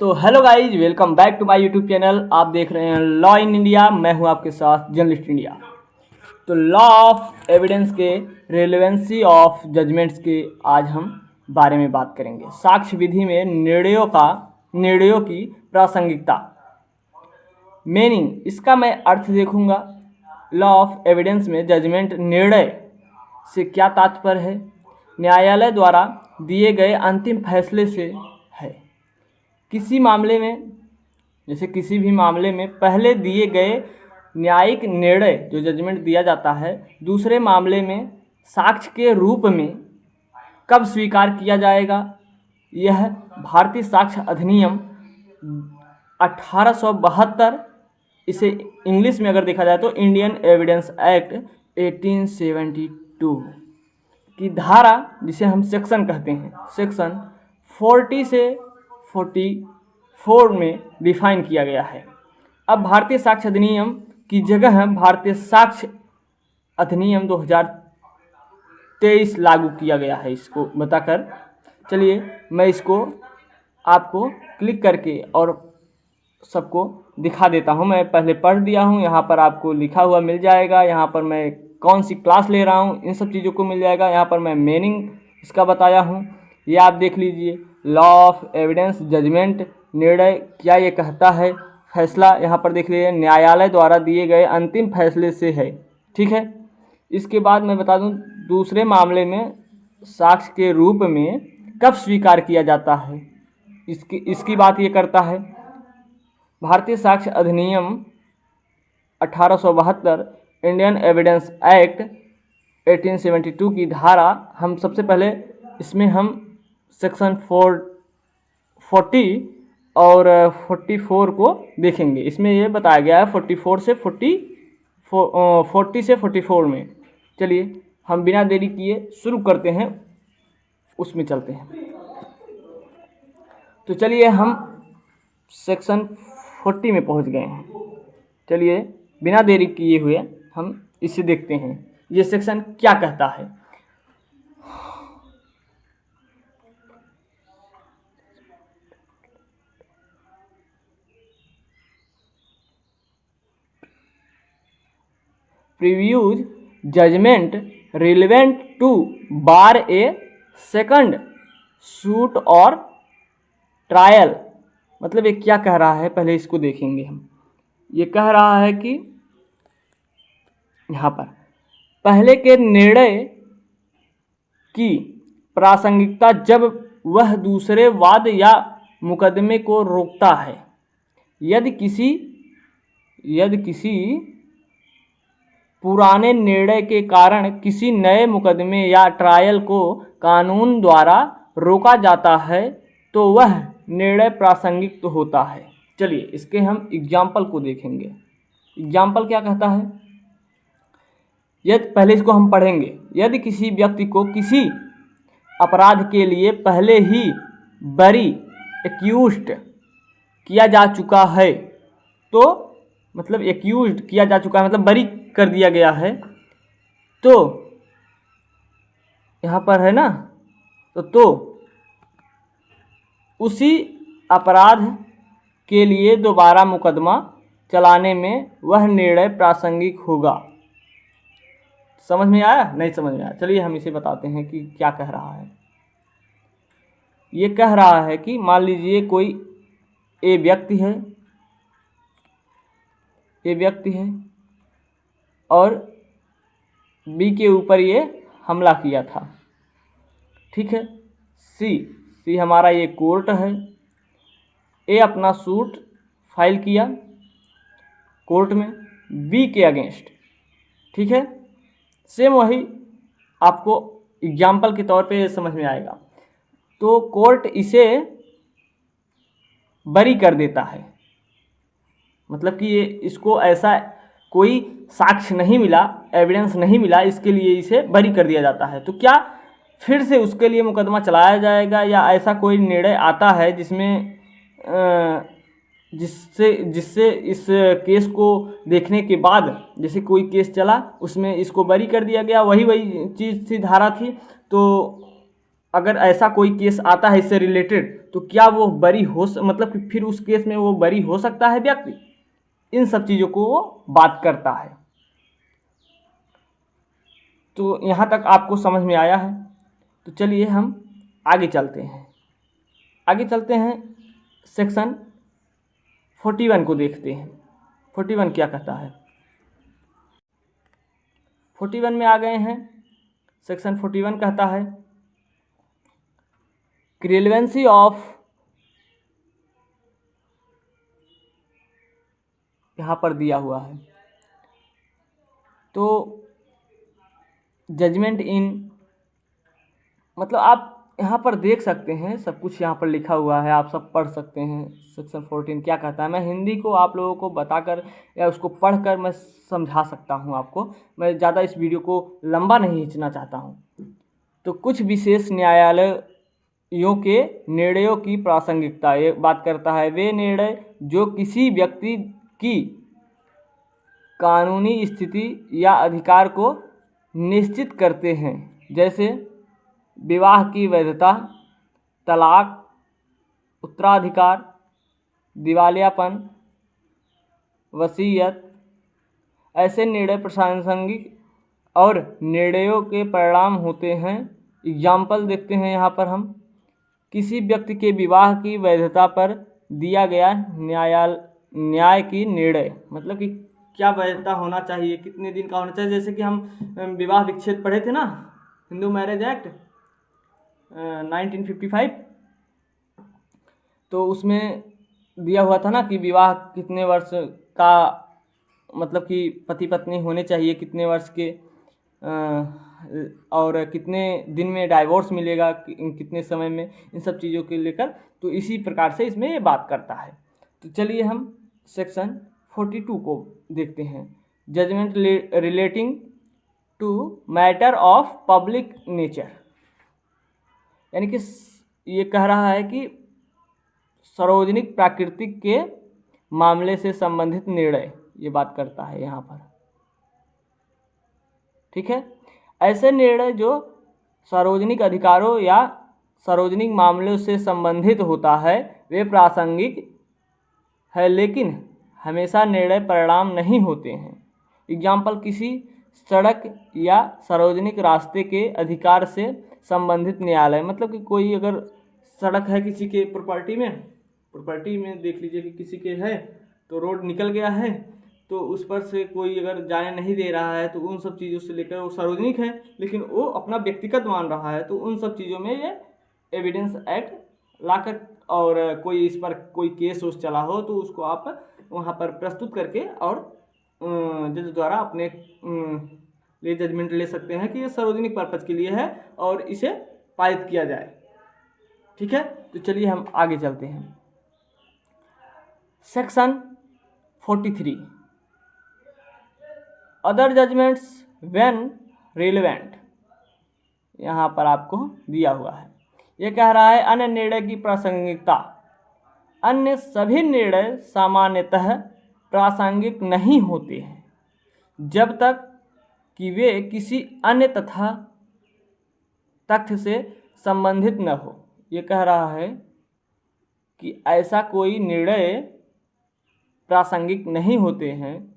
तो hello guys, welcome back to my YouTube channel. आप देख रहे हैं लॉ इन इंडिया। मैं हूं आपके साथ जर्नलिस्ट इंडिया। तो लॉ ऑफ एविडेंस के रेलेवेंसी ऑफ जजमेंट्स के आज हम बारे में बात करेंगे। साक्ष्य विधि में निर्णयों की प्रासंगिकता। मीनिंग, इसका मैं अर्थ देखूंगा। लॉ ऑफ एविडेंस में जजमेंट निर्णय से क्या तात्पर्य है? न्यायालय द्वारा दिए गए अंतिम फैसले से है। किसी मामले में, जैसे किसी भी मामले में पहले दिए गए न्यायिक निर्णय जो जजमेंट दिया जाता है, दूसरे मामले में साक्ष्य के रूप में कब स्वीकार किया जाएगा? यह भारतीय साक्ष्य अधिनियम 1872, इसे इंग्लिश में अगर देखा जाए तो इंडियन एविडेंस एक्ट 1872 की धारा, जिसे हम सेक्शन कहते हैं, सेक्शन 40 से 44 में डिफाइन किया गया है। अब भारतीय साक्ष्य अधिनियम की जगह भारतीय साक्ष्य अधिनियम 2023 लागू किया गया है। इसको बताकर चलिए मैं इसको आपको क्लिक करके और सबको दिखा देता हूं। मैं पहले पढ़ दिया हूं, यहाँ पर आपको लिखा हुआ मिल जाएगा। यहाँ पर मैं कौन सी क्लास ले रहा हूँ इन सब चीज़ों को मिल जाएगा। यहाँ पर मैं मीनिंग इसका बताया हूँ, ये आप देख लीजिए। लॉ ऑफ एविडेंस जजमेंट निर्णय क्या ये कहता है? फैसला यहाँ पर देख लीजिए, न्यायालय द्वारा दिए गए अंतिम फैसले से है। ठीक है। इसके बाद मैं बता दूँ, दूसरे मामले में साक्ष्य के रूप में कब स्वीकार किया जाता है, इसकी बात ये करता है। भारतीय साक्ष्य अधिनियम 1872 इंडियन एविडेंस एक्ट 1872 की धारा, हम सबसे पहले इसमें हम सेक्शन 40 और 44 को देखेंगे। इसमें ये बताया गया है 40 से 44 में। चलिए हम बिना देरी किए शुरू करते हैं, उसमें चलते हैं। तो चलिए हम सेक्शन 40 में पहुंच गए हैं। चलिए बिना देरी किए हुए हम इसे देखते हैं, ये सेक्शन क्या कहता है। Previous judgment relevant to bar a second suit और ट्रायल। मतलब ये क्या कह रहा है, पहले इसको देखेंगे हम। ये कह रहा है कि यहाँ पर पहले के निर्णय की प्रासंगिकता जब वह दूसरे वाद या मुकदमे को रोकता है। यदि किसी पुराने निर्णय के कारण किसी नए मुकदमे या ट्रायल को कानून द्वारा रोका जाता है तो वह निर्णय प्रासंगिक तो होता है। चलिए इसके हम एग्जाम्पल को देखेंगे। एग्जाम्पल क्या कहता है, यदि, पहले इसको हम पढ़ेंगे। यदि किसी व्यक्ति को किसी अपराध के लिए पहले ही बरी एक्यूज्ड किया जा चुका है, तो मतलब एक्यूज्ड किया जा चुका है मतलब बरी कर दिया गया है, तो यहाँ पर है ना, तो उसी अपराध के लिए दोबारा मुकदमा चलाने में वह निर्णय प्रासंगिक होगा। समझ में आया? नहीं समझ में आया? चलिए हम इसे बताते हैं कि क्या कह रहा है। ये कह रहा है कि मान लीजिए कोई ए व्यक्ति है और बी के ऊपर ये हमला किया था। ठीक है। सी हमारा ये कोर्ट है। ए अपना सूट फाइल किया कोर्ट में बी के अगेंस्ट। ठीक है। सेम वही आपको एग्जाम्पल के तौर पे समझ में आएगा। तो कोर्ट इसे बरी कर देता है, मतलब कि ये इसको ऐसा कोई साक्ष्य नहीं मिला, एविडेंस नहीं मिला, इसके लिए इसे बरी कर दिया जाता है। तो क्या फिर से उसके लिए मुकदमा चलाया जाएगा, या ऐसा कोई निर्णय आता है जिससे इस केस को देखने के बाद, जैसे कोई केस चला उसमें इसको बरी कर दिया गया, वही चीज़ थी, धारा थी, तो अगर ऐसा कोई केस आता है इससे रिलेटेड तो क्या वो बरी हो मतलब कि फिर उस केस में वो बरी हो सकता है व्यक्ति, इन सब चीज़ों को वो बात करता है। तो यहाँ तक आपको समझ में आया है। तो चलिए हम आगे चलते हैं सेक्शन 41 को देखते हैं। 41 क्या कहता है। 41 में आ गए हैं। सेक्शन 41 कहता है कि रिलेवेंसी ऑफ, यहाँ पर दिया हुआ है तो जजमेंट इन, मतलब आप यहाँ पर देख सकते हैं सब कुछ यहाँ पर लिखा हुआ है, आप सब पढ़ सकते हैं सेक्शन 14 क्या कहता है। मैं हिंदी को आप लोगों को बताकर या उसको पढ़कर मैं समझा सकता हूँ आपको, मैं ज़्यादा इस वीडियो को लंबा नहीं खींचना चाहता हूँ। तो कुछ विशेष न्यायालयों के निर्णयों की प्रासंगिकता, ये बात करता है वे निर्णय जो किसी व्यक्ति की कानूनी स्थिति या अधिकार को निश्चित करते हैं, जैसे विवाह की वैधता, तलाक, उत्तराधिकार, दिवालियापन, वसीयत। ऐसे निर्णय प्रासंगिक और निर्णयों के परिणाम होते हैं। एग्जाम्पल देखते हैं यहाँ पर हम, किसी व्यक्ति के विवाह की वैधता पर दिया गया न्याय की निर्णय, मतलब कि क्या वैधता होना चाहिए, कितने दिन का होना चाहिए। जैसे कि हम विवाह विच्छेद पढ़े थे ना, हिंदू मैरिज एक्ट 1955, तो उसमें दिया हुआ था ना कि विवाह कितने वर्ष का, मतलब कि पति पत्नी होने चाहिए कितने वर्ष के, और कितने दिन में डाइवोर्स मिलेगा, कितने समय में, इन सब चीज़ों के लेकर। तो इसी प्रकार से इसमें ये बात करता है। तो चलिए हम सेक्शन 42 को देखते हैं, judgment relating to matter of public nature, यानी कि ये कह रहा है कि सार्वजनिक प्राकृतिक के मामले से संबंधित निर्णय, ये बात करता है यहाँ पर। ठीक है, ऐसे निर्णय जो सार्वजनिक अधिकारों या सार्वजनिक मामलों से संबंधित होता है वे प्रासंगिक है, लेकिन हमेशा निर्णय परिणाम नहीं होते हैं। एग्जाम्पल, किसी सड़क या सार्वजनिक रास्ते के अधिकार से संबंधित न्यायालय, मतलब कि कोई अगर सड़क है किसी के प्रॉपर्टी में देख लीजिए कि किसी के है तो रोड निकल गया है, तो उस पर से कोई अगर जाने नहीं दे रहा है, तो उन सब चीज़ों से लेकर वो सार्वजनिक है लेकिन वो अपना व्यक्तिगत मान रहा है, तो उन सब चीज़ों में ये एविडेंस एक्ट लाकर, और कोई इस पर कोई केस उस चला हो तो उसको आप वहाँ पर प्रस्तुत करके और जज द्वारा अपने लिए जजमेंट ले सकते हैं कि ये सार्वजनिक पर्पज के लिए है और इसे पारित किया जाए। ठीक है, तो चलिए हम आगे चलते हैं। Section 43 other judgments when relevant, यहाँ पर आपको दिया हुआ है। ये कह रहा है अन्य निर्णय की प्रासंगिकता, अन्य सभी निर्णय सामान्यतः प्रासंगिक नहीं होते हैं जब तक कि वे किसी अन्य तथ्य से संबंधित न हो। ये कह रहा है कि ऐसा कोई निर्णय प्रासंगिक नहीं होते हैं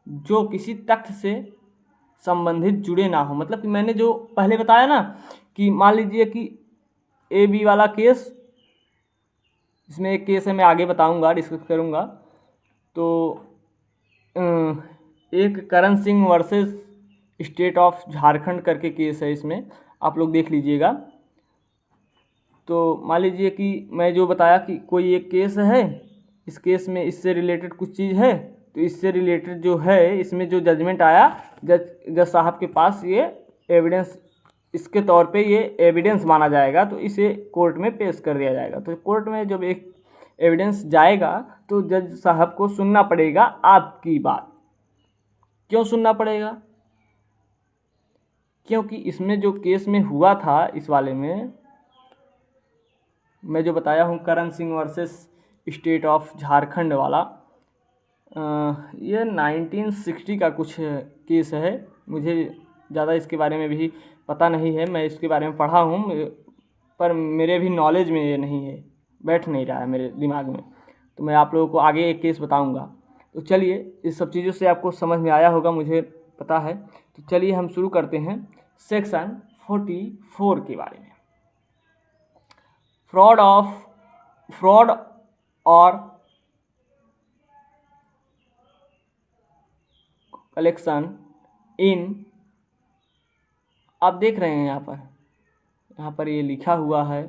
जो किसी तथ्य से संबंधित जुड़े ना हो। मतलब कि मैंने जो पहले बताया ना कि मान लीजिए कि AB वाला केस, इसमें एक केस है, मैं आगे बताऊंगा, डिस्कस करूंगा। तो एक Karan Singh versus state of Jharkhand करके केस है, इसमें आप लोग देख लीजिएगा। तो मान लीजिए कि मैं जो बताया कि कोई एक केस है, इस केस में इससे रिलेटेड कुछ चीज़ है, तो इससे रिलेटेड जो है इसमें जो जजमेंट आया, जज साहब के पास ये एविडेंस, इसके तौर पे ये एविडेंस माना जाएगा, तो इसे कोर्ट में पेश कर दिया जाएगा। तो कोर्ट में जब एक एविडेंस जाएगा तो जज साहब को सुनना पड़ेगा आपकी बात। क्यों सुनना पड़ेगा? क्योंकि इसमें जो केस में हुआ था, इस वाले में मैं जो बताया हूँ Karan Singh versus state of Jharkhand वाला, ये 1960 का कुछ केस है, मुझे ज़्यादा इसके बारे में भी पता नहीं है। मैं इसके बारे में पढ़ा हूँ पर मेरे भी नॉलेज में ये नहीं है, बैठ नहीं रहा है मेरे दिमाग में। तो मैं आप लोगों को आगे एक केस बताऊँगा। तो चलिए, इस सब चीज़ों से आपको समझ में आया होगा, मुझे पता है। तो चलिए हम शुरू करते हैं सेक्शन 44 के बारे में। फ्रॉड और कलेक्शन इन, आप देख रहे हैं यहाँ पर ये लिखा हुआ है,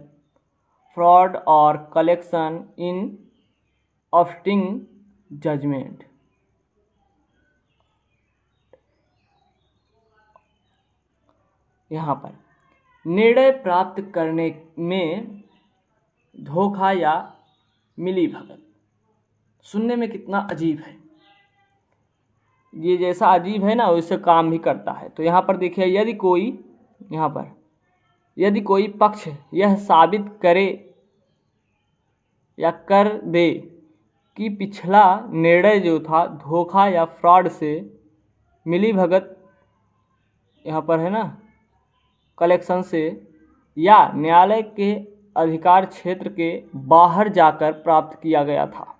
फ्रॉड और कलेक्शन इन ऑफटिंग जजमेंट। यहाँ पर निर्णय प्राप्त करने में धोखा या मिलीभगत। सुनने में कितना अजीब है, ये जैसा अजीब है ना वैसे काम भी करता है। तो यहाँ पर देखिए, यदि कोई पक्ष यह साबित करे या कर दे कि पिछला निर्णय जो था धोखा या फ्रॉड से मिलीभगत, यहाँ पर है ना, कलेक्शन से या न्यायालय के अधिकार क्षेत्र के बाहर जाकर प्राप्त किया गया था,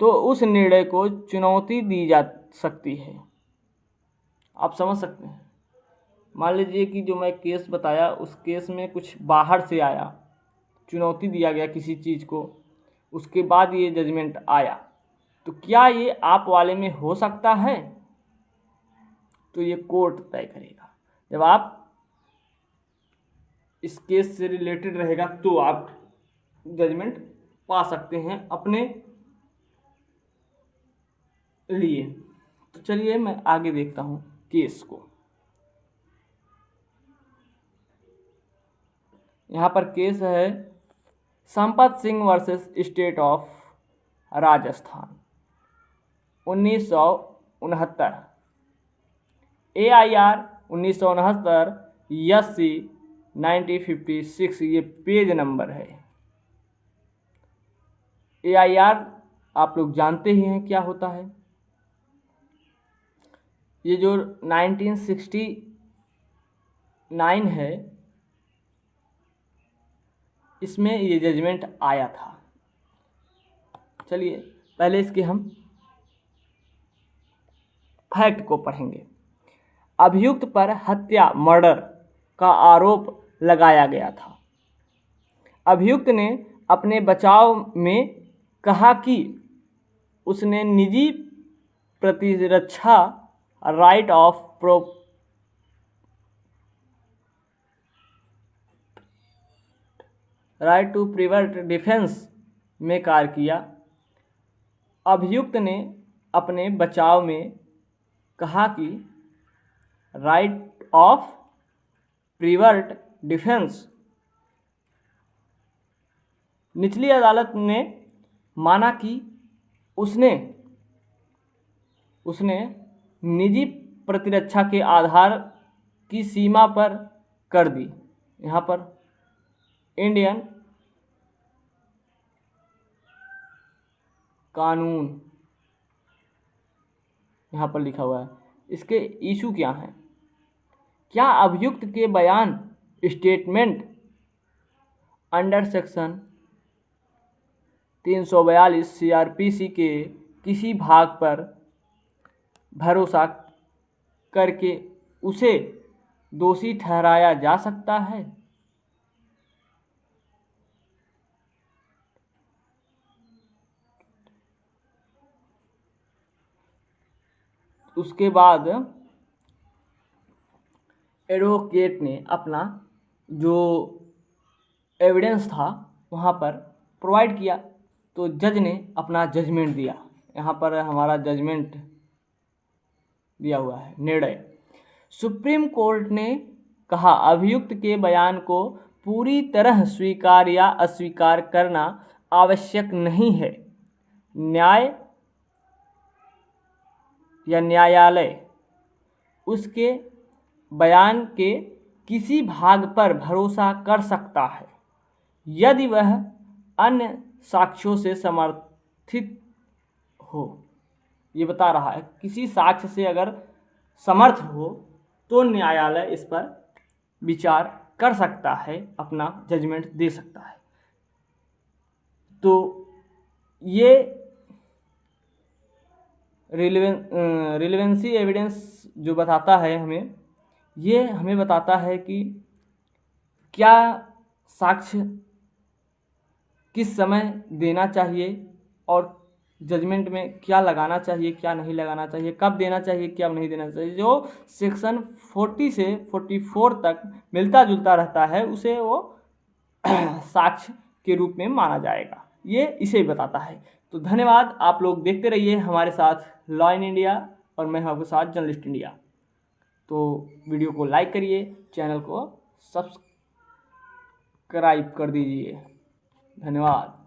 तो उस निर्णय को चुनौती दी जा सकती है। आप समझ सकते हैं। मान लीजिए कि जो मैं केस बताया उस केस में कुछ बाहर से आया, चुनौती दिया गया किसी चीज़ को, उसके बाद ये जजमेंट आया, तो क्या ये आप वाले में हो सकता है? तो ये कोर्ट तय करेगा। जब आप इस केस से रिलेटेड रहेगा तो आप जजमेंट पा सकते हैं अपने लिए। तो चलिए मैं आगे देखता हूँ केस को। यहाँ पर केस है Sampat Singh versus state of Rajasthan 1969, AIR 1969 SC 1956, ये पेज नंबर है। AIR आप लोग जानते ही हैं क्या होता है। ये जो 1969 है, इसमें ये जजमेंट आया था। चलिए पहले इसके हम फैक्ट को पढ़ेंगे। अभियुक्त पर हत्या, मर्डर का आरोप लगाया गया था। अभियुक्त ने अपने बचाव में कहा कि उसने निजी प्रतिरक्षा राइट टू प्रिवेंट डिफेंस में कार्य किया। अभियुक्त ने अपने बचाव में कहा कि राइट ऑफ प्रिवेंट डिफेंस। निचली अदालत ने माना कि उसने निजी प्रतिरक्षा के आधार की सीमा पर कर दी। यहाँ पर इंडियन कानून यहाँ पर लिखा हुआ है। इसके इशू क्या हैं? क्या अभियुक्त के बयान, स्टेटमेंट अंडर सेक्शन 342 CRPC के किसी भाग पर भरोसा करके उसे दोषी ठहराया जा सकता है? उसके बाद एडवोकेट ने अपना जो एविडेंस था वहाँ पर प्रोवाइड किया, तो जज ने अपना जजमेंट दिया। यहाँ पर हमारा जजमेंट दिया हुआ है, निर्णय। सुप्रीम कोर्ट ने कहा अभियुक्त के बयान को पूरी तरह स्वीकार या अस्वीकार करना आवश्यक नहीं है। न्यायालय उसके बयान के किसी भाग पर भरोसा कर सकता है यदि वह अन्य साक्ष्यों से समर्थित हो। ये बता रहा है किसी साक्ष्य से अगर समर्थ हो तो न्यायालय इस पर विचार कर सकता है, अपना जजमेंट दे सकता है। तो ये रिलेवेंसी एविडेंस जो बताता है हमें, ये हमें बताता है कि क्या साक्ष्य किस समय देना चाहिए और जजमेंट में क्या लगाना चाहिए, क्या नहीं लगाना चाहिए, कब देना चाहिए, क्या नहीं देना चाहिए। जो सेक्शन 40 से 44 तक मिलता जुलता रहता है, उसे वो साक्ष्य के रूप में माना जाएगा। ये इसे बताता है। तो धन्यवाद, आप लोग देखते रहिए हमारे साथ लॉ इन इंडिया, और मैं हूं आपके साथ जर्नलिस्ट इंडिया। तो वीडियो को लाइक करिए, चैनल को सब्सक्राइब कर दीजिए। धन्यवाद।